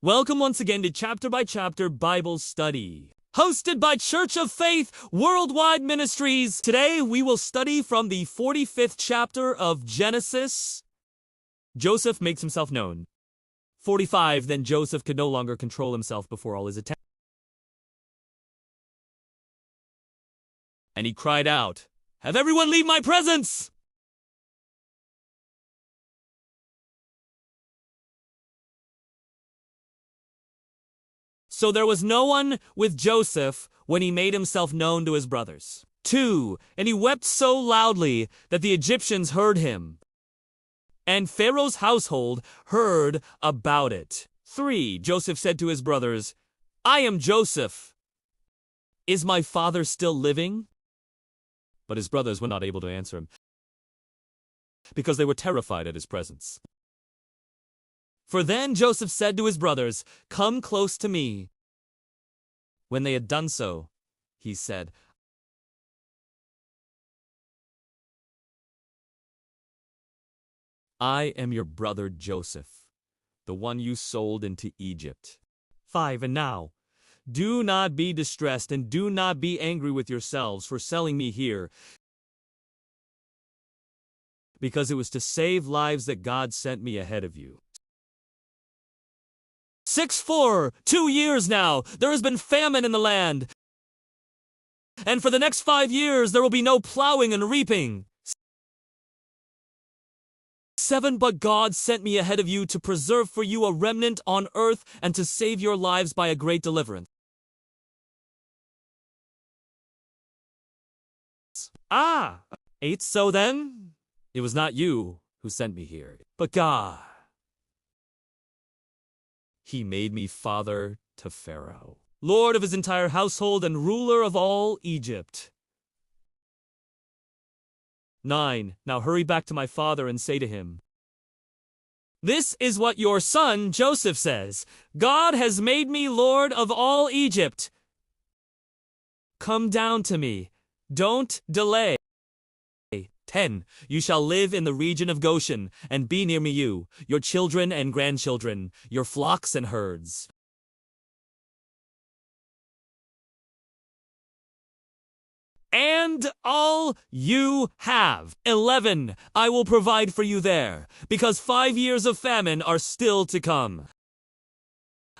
Welcome once again to Chapter by Chapter Bible Study, hosted by Church of Faith Worldwide Ministries. Today we will study from the 45th chapter of Genesis. Joseph makes himself known. 45, then Joseph could no longer control himself before all his attendants. And he cried out, "Have everyone leave my presence!" So there was no one with Joseph when he made himself known to his brothers. 2. And he wept so loudly that the Egyptians heard him, and Pharaoh's household heard about it. 3. Joseph said to his brothers, "I am Joseph. Is my father still living?" But his brothers were not able to answer him, because they were terrified at his presence. For then Joseph said to his brothers, "Come close to me." When they had done so, he said, "I am your brother Joseph, the one you sold into Egypt." 5. And now, do not be distressed and do not be angry with yourselves for selling me here, because it was to save lives that God sent me ahead of you. 6. For 2 years now, there has been famine in the land, and for the next 5 years there will be no plowing and reaping. 7. But God sent me ahead of you to preserve for you a remnant on earth and to save your lives by a great deliverance. 8. So then, it was not you who sent me here, but God. He made me father to Pharaoh, lord of his entire household and ruler of all Egypt. 9. Now hurry back to my father and say to him, "This is what your son Joseph says. God has made me lord of all Egypt. Come down to me. Don't delay." 10. You shall live in the region of Goshen, and be near me you, your children and grandchildren, your flocks and herds. And all you have. 11. I will provide for you there, because 5 years of famine are still to come.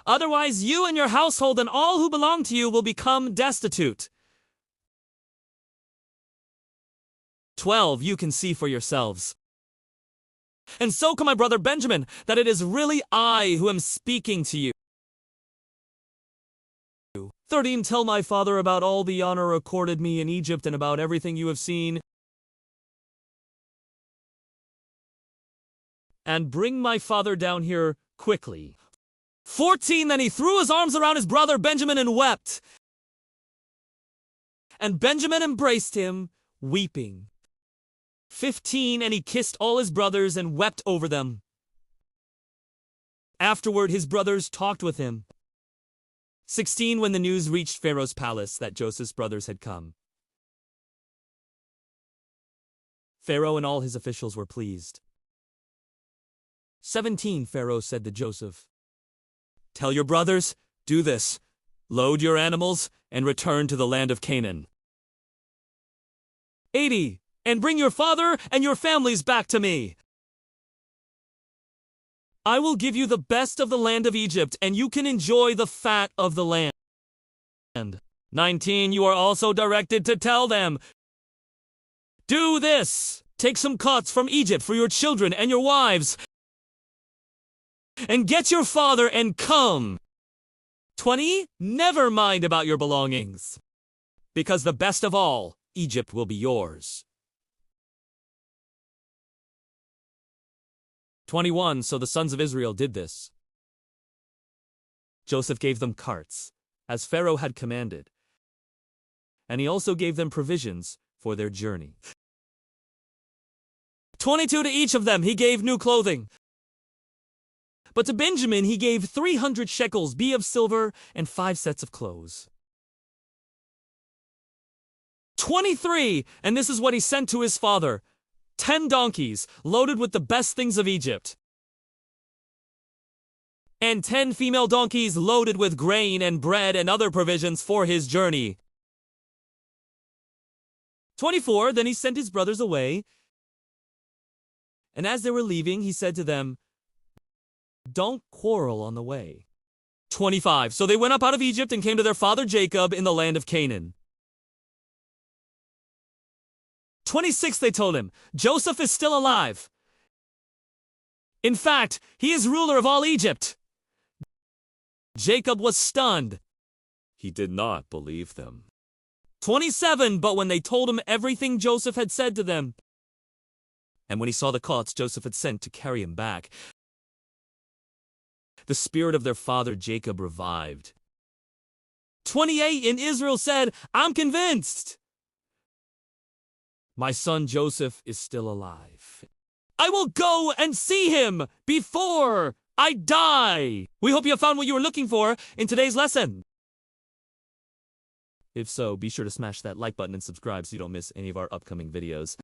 Otherwise you and your household and all who belong to you will become destitute. 12. You can see for yourselves. And so can my brother Benjamin, that it is really I who am speaking to you. 13. Tell my father about all the honor accorded me in Egypt and about everything you have seen. And bring my father down here quickly. 14. Then he threw his arms around his brother Benjamin and wept. And Benjamin embraced him, weeping. 15. And he kissed all his brothers and wept over them. Afterward his brothers talked with him. 16. When the news reached Pharaoh's palace that Joseph's brothers had come, Pharaoh and all his officials were pleased. 17. Pharaoh said to Joseph, "Tell your brothers, do this, load your animals and return to the land of Canaan." 80. And bring your father and your families back to me. I will give you the best of the land of Egypt, and you can enjoy the fat of the land. 19. You are also directed to tell them, "Do this, take some cots from Egypt for your children and your wives, and get your father and come." 20. Never mind about your belongings, because the best of all, Egypt will be yours. 21. So the sons of Israel did this. Joseph gave them carts, as Pharaoh had commanded, and he also gave them provisions for their journey. 22. To each of them he gave new clothing. But to Benjamin he gave 300 shekels of silver and 5 sets of clothes. 23. And this is what he sent to his father: 10 donkeys loaded with the best things of Egypt, and 10 female donkeys loaded with grain and bread and other provisions for his journey. 24. Then he sent his brothers away, and as they were leaving, he said to them, "Don't quarrel on the way." 25. So they went up out of Egypt and came to their father Jacob in the land of Canaan. 26. They told him, "Joseph is still alive. In fact, he is ruler of all Egypt." Jacob was stunned. He did not believe them. 27. But when they told him everything Joseph had said to them, and when he saw the cots Joseph had sent to carry him back, the spirit of their father Jacob revived. 28. And Israel said, "I'm convinced. My son Joseph is still alive. I will go and see him before I die." We hope you have found what you were looking for in today's lesson. If so, be sure to smash that like button and subscribe so you don't miss any of our upcoming videos.